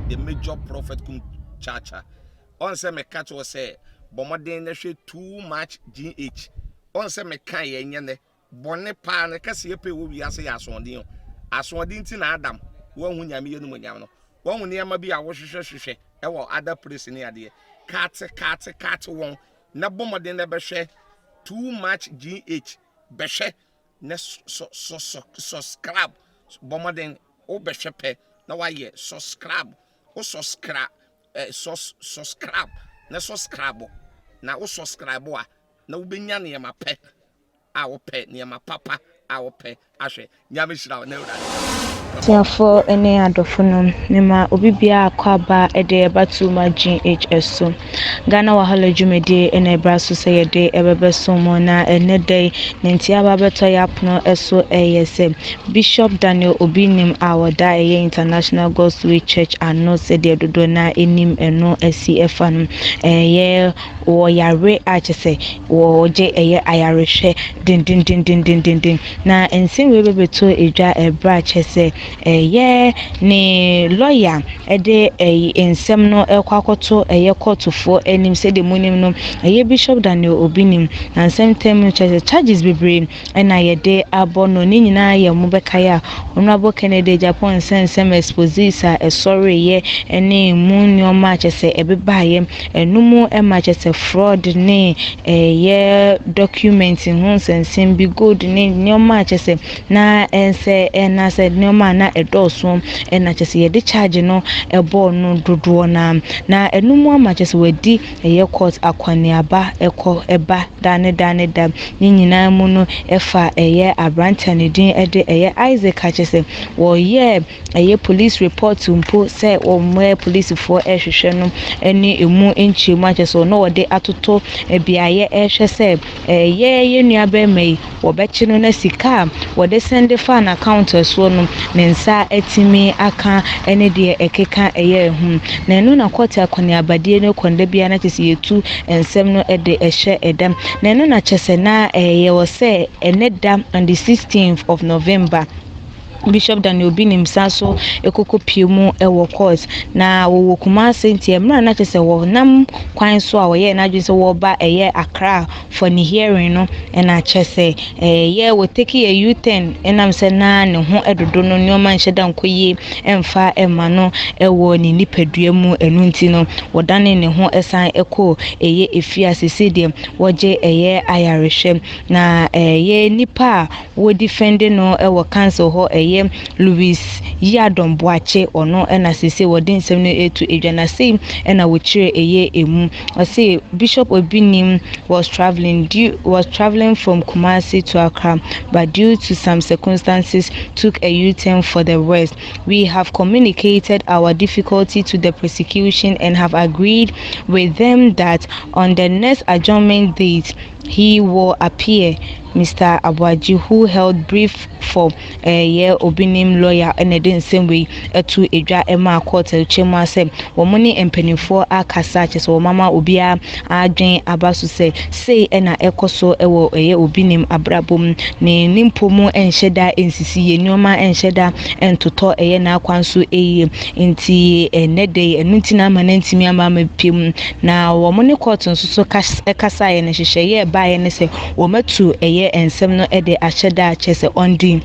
the major prophet kum chacha. On say me catch was say bomoden na hwe too much GH. On say me kan ye nyane bone pa na kase ye pe wo wiase ya asondin. Asondin ti na Adam wo hu nyame ye no nyam no. Wo hu ne ma bi a wo hwehwehwehwe e wo other place ni ade. Cat won na bomoden na be hwe too much GH be hwe na subscribe bomoden o be hwe pe na wa ye subscribe o subscribe subscribe na subscribe na o subscribe a na wo benya ne ma pe a wo pe ne ma papa a wo pe ahwe nyame hira na ewra Tiafo ene adofono nema obibia akwaba ede batuma GHS so Ghana wahala jumede ene braso sayede ebebeso mo na ene dey nentia babeto yapno eso eyese Bishop Daniel Obinim awada eye International Gospel Church ano said dodo na enim eno SCF anu eye wo yare achese wo je eye ayarehwe din na ensin we bebeto edwa ebra chese ne lawyer ede ensem no ekwakoto kotufo enim se de munim no Bishop Daniel Obinim na nsem tem charges bebre na yede abono ni nyina ye mubekaya onabo Kennedy Japan nsem exposisa sorry ye ene munyo machese ebebaye enumu machese fraud ne ye documenting hun nsem bi good ne nyoma chese na ense na said nyoma na edoso na chese ye de charge no ebo no dodo na enumu amachese wadi ye court akwaniaba eba dane da nyina mu no efa eye abranta ne din ede eye Isaac achese wo ye eye police report mpo say wo mo police for ehwehwe no eni emu enchiemu achese no wode atoto biaye ehwe say ye nuaba mai wo bechi no na sika wode send fan account so no ne nsa etimi aka ene de ekeka eye hu na enu na court akwaniabade ne konda bia na chese yetu ensem no ede ehye edam na enu na chese na ye wo say eneda on the 16th of November Bishop Daniel Obinim saso ekoko piemu ewo court na wo kuma sentie mra na chese wo nam kwan so a wo ye na dwese wo ba eye Accra for the hearing no na chese ye wo take a U10 enam se na ne ho edodo no nyoma nheda nkoye emfa ema no ewo ni nipadua mu enu nti no wo dane ne ho esan eko eye efia sesede wo je eye ayarehwe na ye nipa wo defend no ewo cancel ho Louis Yadon Boache ono na sese wodin nsem no etu edwana sei na wo kire emu I say Bishop Obinim was traveling from Kumasi to Accra but due to some circumstances took a U-turn for the west. We have communicated our difficulty to the prosecution and have agreed with them that on the next adjournment date he will appear. Mr. Abuaji, who held brief for a year Obinim lawyer and the same way to Edra Emma Quarter Chema said, Womani and penny for our casaches or Mama Ubia Adrian Abasu say ena ekoso ewo eye Obinim abrabum ne nimpomu ensheda ensisi nyoma ensheda entoto eye na kwanso eye nti enede enuntina manantimi amama pim na womani court nso kasa ye ne hwehwe ye ba ye ne se womatu eye ensem no ede acheda chese ondi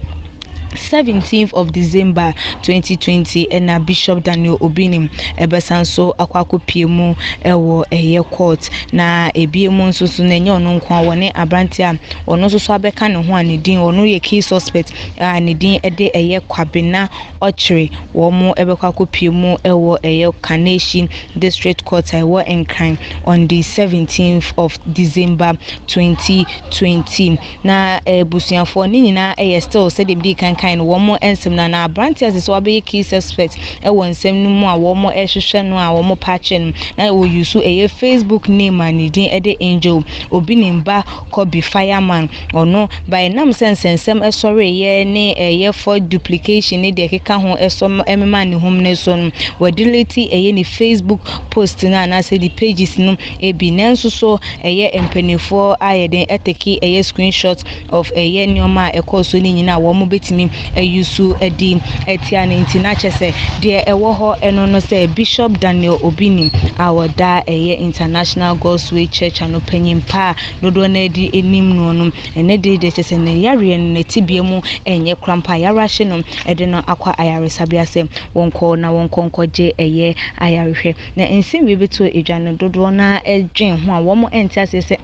17th of December 2020 and Bishop Daniel Obinim ebesanso akwako piemu ewo eye court na ebiemu nso na enye ono nkwa wone abrantia ono nso abeka ne ho anidin ono ye key suspect anidin ede eye kwabena ochre wo mo ebekwako piemu ewo eye Carnation District Court ewo Nkran on the 17th of December 2020 na busuafo ni nyina eye still said dem di kan one more ensem na branches so abe key suspect e won nsem no mu a wo mo ehwehwe no a wo mo patchen na wo use a Facebook name and din e de Angel Obinim ba Kobe Fireman ono by nam sensem e sorry ye ne ye for duplication ne de keka ho eso emema ne hom ne so no we delete ye ni Facebook post na say the pages no e bi nenso so ye empenifo aye den eteki ye screenshot of ye nyoma e course ni nyina wo mo betimi ayusu edi etia ne nti na kyese de ewo ho eno no say Bishop Daniel Obinim awoda International Gospel Church anopanyin pa dodo na di enim no no ene de kyese ne yare ne tibie mu enye krampa yarahye no ede no akwa ayare sabiase wonko na wonkonkoje ayarehwe na ensin we beto edwane dodo na edwen ho a wo mo entiase se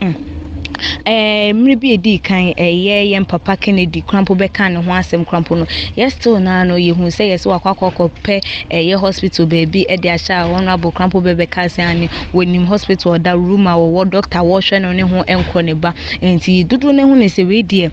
mre bi edi kan yem papa Kennedy krampo be kan ho asem krampo no yes still na no ye hu say yes wakwa pe hospital baby e de asha honorable krampo be ka se ani wonim hospital da room a wo doctor wo hwe no ne ho enko ne ba enti dudu ne hu ne se we die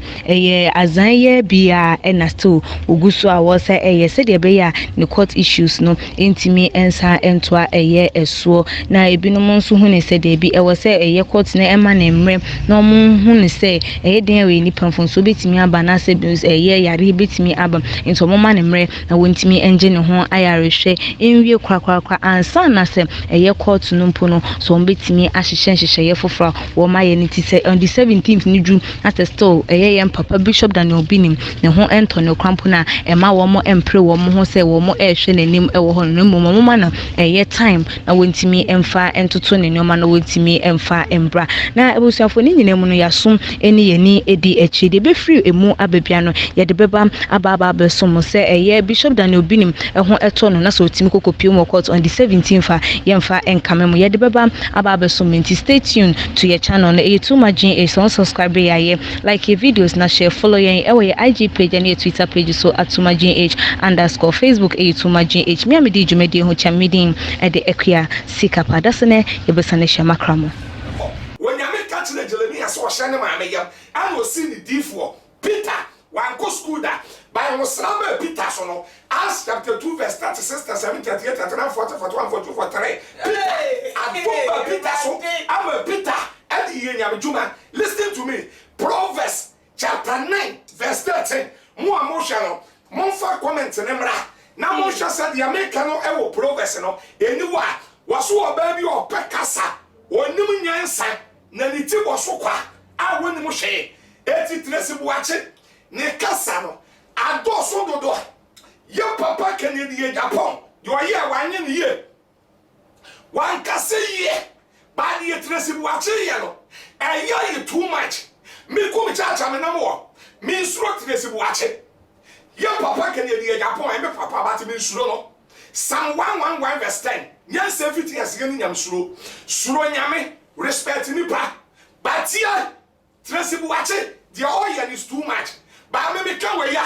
azan ye bia na still oguso a wo say se de be ya ne court issues no entimi ensa entoa esuo na ebinom nso hu ne se de bi wo say court na ema na mre no hu ne say den we ni pamfon so betimi aba na se yare betimi aba nto mo ma ne mre na wontimi enje ne ho ayarehwe enwie kwakwa ansa na se court no mpo no so betimi ahyehye foforo wo ma ye ne ti se on the 17th ni dru at still yem papa Bishop Daniel Obinim ne ho ento ne krampo na ema wo mo empre wo mo ho se wo mo ehwe nanim wo ho no mo ma na time na wontimi emfa entoto ne nyoma na wontimi emfa embra na ebusuafo ni nyina mu no yasom eni yeni edi echi de be free emu ababia no ye de beba ababa besom se Bishop Daniel Obinim ho eto no na so otimi kokopie mu court on the 17th yemfa enkame mu ye de beba ababa besom nti stay tuned to your channel na too much subscribe ya like your videos na share follow your IG page and your Twitter page so @tumajnh_ Facebook too much me amedi jumedi ho chamedin e de ekua sikapa dasene ye besane shamakramo na Jeremiah so hye ne maame yam and o si ni difo Peter wan ko school da by no srama Peter so no Acts chapter 2 verse 36 37 38 39 40 41 42 43 Peter so am Peter and ye nyam juma listen to me Proverbs chapter 9 verse 13 mo amosha no mo fa comment ne mra na mo hye said the American no e wo Proverbs no eniwa waso oba bi o pekasa onim nyansa na ni ti boso kwa a woni mo hwe eti tresi buache ne kasa no adoso dodo ye papa Kennedy ye Japan yo ye wanye ni ye wan kase ye ba ni tresi buache ye no ye too much me ko mi chacha me na mo me nsuro tresi buache ye papa Kennedy ye Japan me papa ba ti me nsuro no Psalm 111 verse 10 nyan se fiti asige ni nyam suro nyame respect me pa but here Tracy Buache the oil is too much but me can we ya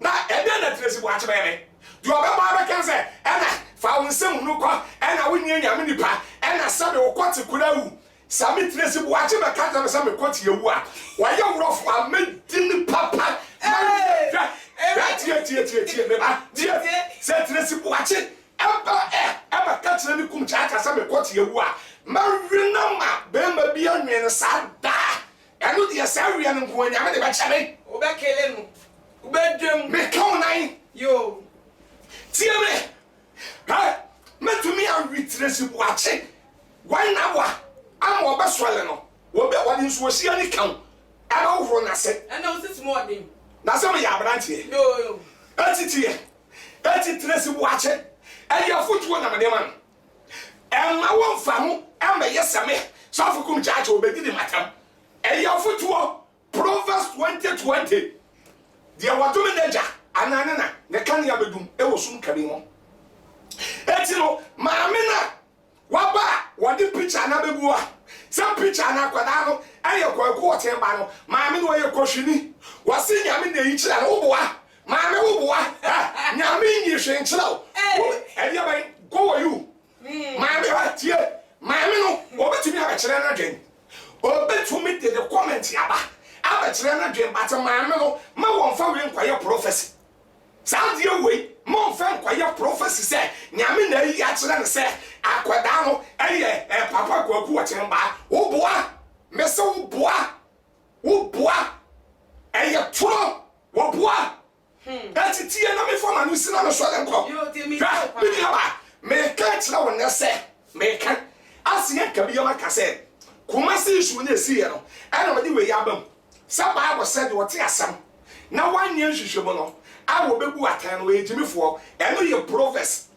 na ebe na Tracy Buache be do oba can say ena fa wonsem nu ko ena wonni nyame nipa ena sabe wo kwati kurawu sami Tracy Buache be ka ta me kwati yewu a wa ye wrofo a me din papa tie me ba die se Tracy Buache eba ka tire ni kum cha sa me kwati yewu a marina ma bemba bia nwen sada enu de saria no ko nyame de ba chame obekele no obedwem me kaunan yo tie me ha metumi a Tracy Buache wan na wa am obesole no wo be wadi nso osia ni kan ana wo na se ana wo sisi mo dem na se me ya brantie yo eti Tracy Buache eya futuo na me dem an emma won famu emma yesame so afukum chacha obedi di matam eya futuo Proverbs 20:20 dia wadome naja anane na ne kan ya bedum e wosum kani mo eti no maame na waba wadi picture na bebu a some picture na kwada no eye kwako otemba no maame no ye kohwini wasi nyame na yi kira no boa maame wo boa nyame nyi hwe nkira o e dia ban go you maame watie maame no obetumi abekere na dwen obetumi de comment yaba abekere na dwen but maame no ma wonfa we nkwaye prophecy sound ye we mo nfa nkwaye prophecy say nyame na yi akere ne say akwada no eye papa kwaku wotemba wo boa mese wo boa eye turo wo boa ati tie na me forma no sina no so den ko yo tie mi ba me catch na won say me can asiye ka bi yoma ka say kuma se isu na esi ye no ana me di we yabam sa Bible said what asam na wanye nhwehwemo no a wo bebu atan no ejimi fo eno ye prophets